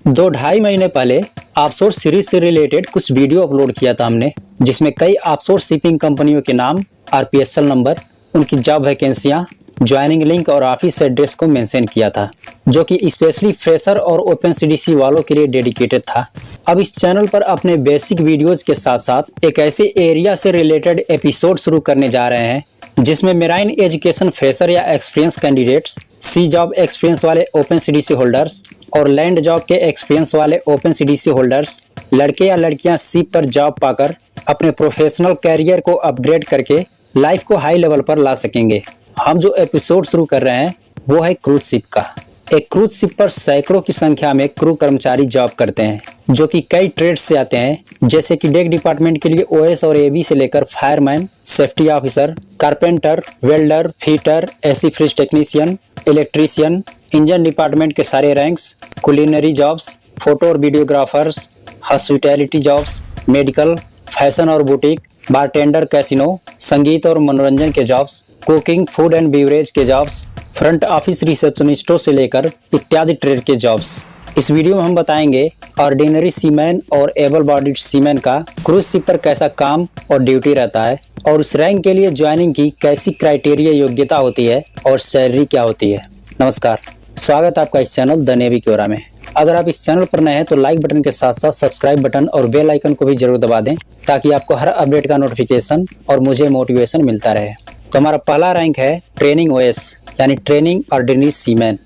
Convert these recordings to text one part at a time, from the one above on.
दो ढाई महीने पहले ऑफशोर सीरीज से रिलेटेड कुछ वीडियो अपलोड किया था हमने, जिसमें कई ऑफशोर शिपिंग कंपनियों के नाम, आरपीएसएल नंबर, उनकी जॉब वैकेंसियां, ज्वाइनिंग लिंक और ऑफिस एड्रेस को मेंशन किया था, जो कि स्पेशली फ्रेशर और ओपन सीडीसी वालों के लिए डेडिकेटेड था। अब इस चैनल पर अपने बेसिक वीडियोज के साथ साथ एक ऐसे एरिया से रिलेटेड एपिसोड शुरू करने जा रहे हैं जिसमें मेराइन एजुकेशन फ्रेशर या एक्सपीरियंस कैंडिडेट्स, सी जॉब एक्सपीरियंस वाले ओपन सीडीसी होल्डर्स और लैंड जॉब के एक्सपीरियंस वाले ओपन सीडीसी होल्डर्स, लड़के या लड़कियां शिप पर जॉब पाकर अपने प्रोफेशनल कैरियर को अपग्रेड करके लाइफ को हाई लेवल पर ला सकेंगे। हम जो एपिसोड शुरू कर रहे हैं वो है क्रूज शिप का। एक क्रूज शिप पर सैकड़ों की संख्या में क्रू कर्मचारी जॉब करते हैं, जो कि कई ट्रेड से आते हैं, जैसे कि डेक डिपार्टमेंट के लिए ओएस और एबी से लेकर fireman, safety officer, carpenter, welder, fitter, AC fridge technician, electrician, engine department के सारे रैंक्स, कुलिनरी जॉब्स, फोटो और videographers, hospitality jobs, medical, fashion और बुटीक, बारटेंडर, कैसीनो, संगीत और मनोरंजन के jobs, cooking, food and beverage के जॉब्स, फ्रंट ऑफिस रिसेप्शनिस्टों से लेकर इत्यादि ट्रेड के जॉब्स। इस वीडियो में हम बताएंगे ऑर्डिनरी सीमैन और एबल बॉडीड सीमैन का क्रूज शिप पर कैसा काम और ड्यूटी रहता है, और उस रैंक के लिए ज्वाइनिंग की कैसी क्राइटेरिया योग्यता होती है और सैलरी क्या होती है। नमस्कार, स्वागत है आपका इस चैनल द नेवी क्योरा में। अगर आप इस चैनल पर नए हैं तो लाइक बटन के साथ साथ सब्सक्राइब बटन और बेल आइकन को भी जरूर दबा दें, ताकि आपको हर अपडेट का नोटिफिकेशन और मुझे मोटिवेशन मिलता रहे। तो हमारा पहला रैंक है ट्रेनिंग ओएस, यानी training ordinary seaman.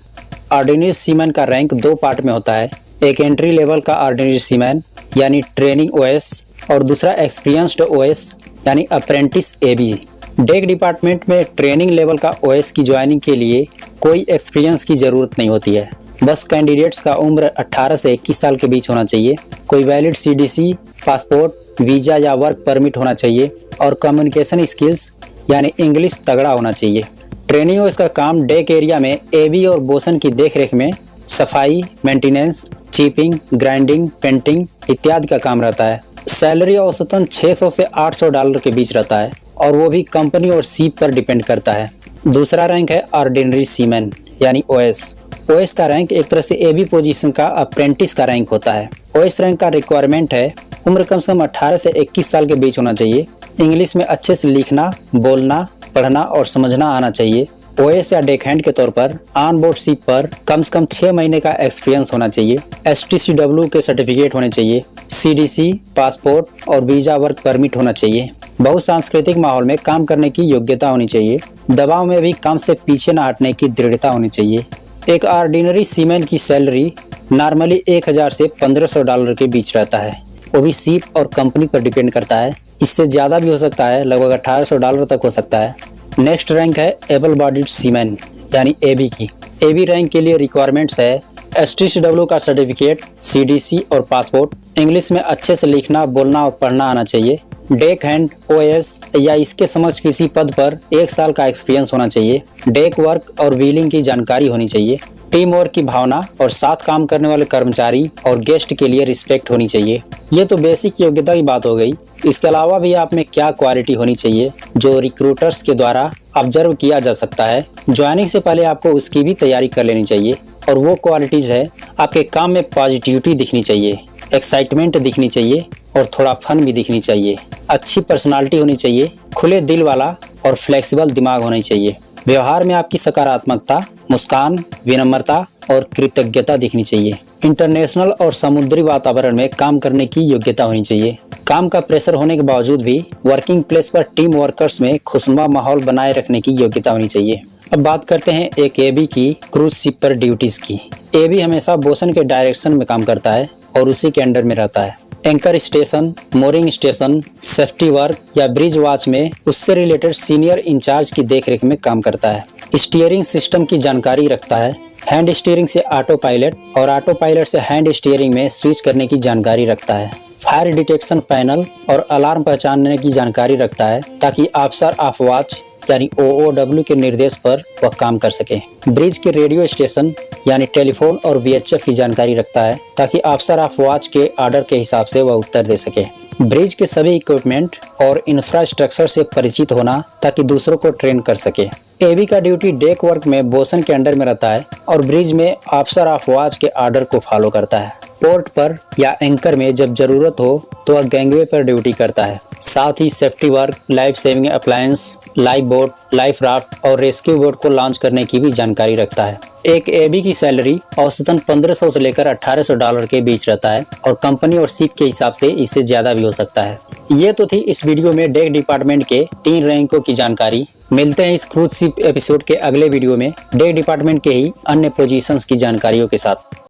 Ordinary seaman का रैंक दो पार्ट में होता है, एक एंट्री लेवल का ऑर्डिनरी सीमैन यानी ट्रेनिंग ओएस और दूसरा एक्सपीरियंस्ड ओएस यानी अप्रेंटिस एबी। डेक डिपार्टमेंट में ट्रेनिंग लेवल का ओएस की ज्वाइनिंग के लिए कोई एक्सपीरियंस की ज़रूरत नहीं होती है, बस कैंडिडेट्स का उम्र 18 से 21 साल के बीच होना चाहिए, कोई वैलिड सीडीसी, पासपोर्ट, वीज़ा या वर्क परमिट होना चाहिए और कम्युनिकेशन स्किल्स यानी इंग्लिश तगड़ा होना चाहिए। ट्रेनिंग ओएस का काम डेक एरिया में एबी और बोसन की देखरेख में सफाई, मेंटेनेंस, चीपिंग, ग्राइंडिंग, पेंटिंग इत्यादि का काम रहता है। सैलरी औसतन $600 से $800 के बीच रहता है, और वो भी कंपनी और शिप पर डिपेंड करता है। दूसरा रैंक है ऑर्डिनरी सीमैन यानी ओएस। ओएस का रैंक एक तरह से एबी पोजीशन का अप्रेंटिस का रैंक होता है। ओएस रैंक का रिक्वायरमेंट है उम्र कम से कम 18 से 21 साल के बीच होना चाहिए, इंग्लिश में अच्छे से लिखना, बोलना, पढ़ना और समझना आना चाहिए। ओएस या डेक हैंड के तौर पर ऑन बोर्ड शिप पर कम से कम 6 महीने का एक्सपीरियंस होना चाहिए, एसटीसीडब्ल्यू के सर्टिफिकेट होने चाहिए, सीडीसी, पासपोर्ट और वीजा वर्क परमिट होना चाहिए। बहुसांस्कृतिक माहौल में काम करने की योग्यता होनी चाहिए, दबाव में भी काम से पीछे न हटने की दृढ़ता होनी चाहिए। एक ऑर्डिनरी सीमैन की सैलरी नॉर्मली 1000 से $1500 के बीच रहता है, वो भी शिप और कंपनी पर डिपेंड करता है। इससे ज़्यादा भी हो सकता है, लगभग $1800 तक हो सकता है। नेक्स्ट रैंक है एबल बॉडीड सीमैन यानी एबी की। एबी रैंक के लिए रिक्वायरमेंट्स है एसटीसीडब्ल्यू का सर्टिफिकेट, सीडीसी और पासपोर्ट, इंग्लिश में अच्छे से लिखना, बोलना और पढ़ना आना चाहिए, डेक हैंड, ओएस या इसके समक्ष किसी पद पर 1 साल का एक्सपीरियंस होना चाहिए, डेक वर्क और व्हीलिंग की जानकारी होनी चाहिए, टीम वर्क की भावना और साथ काम करने वाले कर्मचारी और गेस्ट के लिए रिस्पेक्ट होनी चाहिए। ये तो बेसिक योग्यता की बात हो गई। इसके अलावा भी आप में क्या क्वालिटी होनी चाहिए जो रिक्रूटर्स के द्वारा ऑब्जर्व किया जा सकता है। ज्वाइनिंग से पहले आपको उसकी भी तैयारी कर लेनी चाहिए, और वो क्वालिटीज़ है आपके काम में पॉजिटिविटी दिखनी चाहिए, एक्साइटमेंट दिखनी चाहिए और थोड़ा फन भी दिखनी चाहिए, अच्छी पर्सनालिटी होनी चाहिए, खुले दिल वाला और फ्लेक्सिबल दिमाग होना चाहिए, व्यवहार में आपकी सकारात्मकता, मुस्कान, विनम्रता और कृतज्ञता दिखनी चाहिए, इंटरनेशनल और समुद्री वातावरण में काम करने की योग्यता होनी चाहिए, काम का प्रेशर होने के बावजूद भी वर्किंग प्लेस पर टीम वर्कर्स में खुशनुमा माहौल बनाए रखने की योग्यता होनी चाहिए। अब बात करते हैं एक एबी की क्रूज शिप पर ड्यूटीज की। एबी हमेशा बोसन के डायरेक्शन में काम करता है और उसी के अंडर में रहता है। Anchor station, mooring station, safety work या ब्रिज वॉच में उससे रिलेटेड सीनियर इंचार्ज की देखरेख में काम करता है। स्टीयरिंग सिस्टम की जानकारी रखता है, हैंड स्टीयरिंग से ऑटो पायलट और ऑटो पायलट से हैंड स्टीयरिंग में स्विच करने की जानकारी रखता है, फायर डिटेक्शन पैनल और अलार्म पहचानने की जानकारी रखता है, ताकि ऑफिसर ऑफ वॉच यानी OOW के निर्देश पर वह काम कर सके। ब्रिज के रेडियो स्टेशन यानी टेलीफोन और VHF की जानकारी रखता है, ताकि ऑफिसर ऑफ वॉच के ऑर्डर के हिसाब से वह उत्तर दे सके। ब्रिज के सभी इक्विपमेंट और इंफ्रास्ट्रक्चर से परिचित होना, ताकि दूसरों को ट्रेन कर सके। एबी का ड्यूटी डेक वर्क में बोसन के अंडर में रहता है और ब्रिज में ऑफिसर ऑफ वॉच के ऑर्डर को फॉलो करता है। पोर्ट पर या एंकर में जब जरूरत हो तो वह गैंगवे पर ड्यूटी करता है। साथ ही safety work, life saving appliance, life boat, life raft और रेस्क्यू बोट को लॉन्च करने की भी जानकारी रखता है। एक एबी की सैलरी औसतन 1500 से लेकर $1800 के बीच रहता है और कंपनी और शिप के हिसाब से इससे ज्यादा भी हो सकता है। ये तो थी इस वीडियो में डेक डिपार्टमेंट के 3 रैंकों की जानकारी। मिलते हैं इस क्रूज शिप एपिसोड के अगले वीडियो में डेक डिपार्टमेंट के ही अन्य पोजीशंस की जानकारियों के साथ।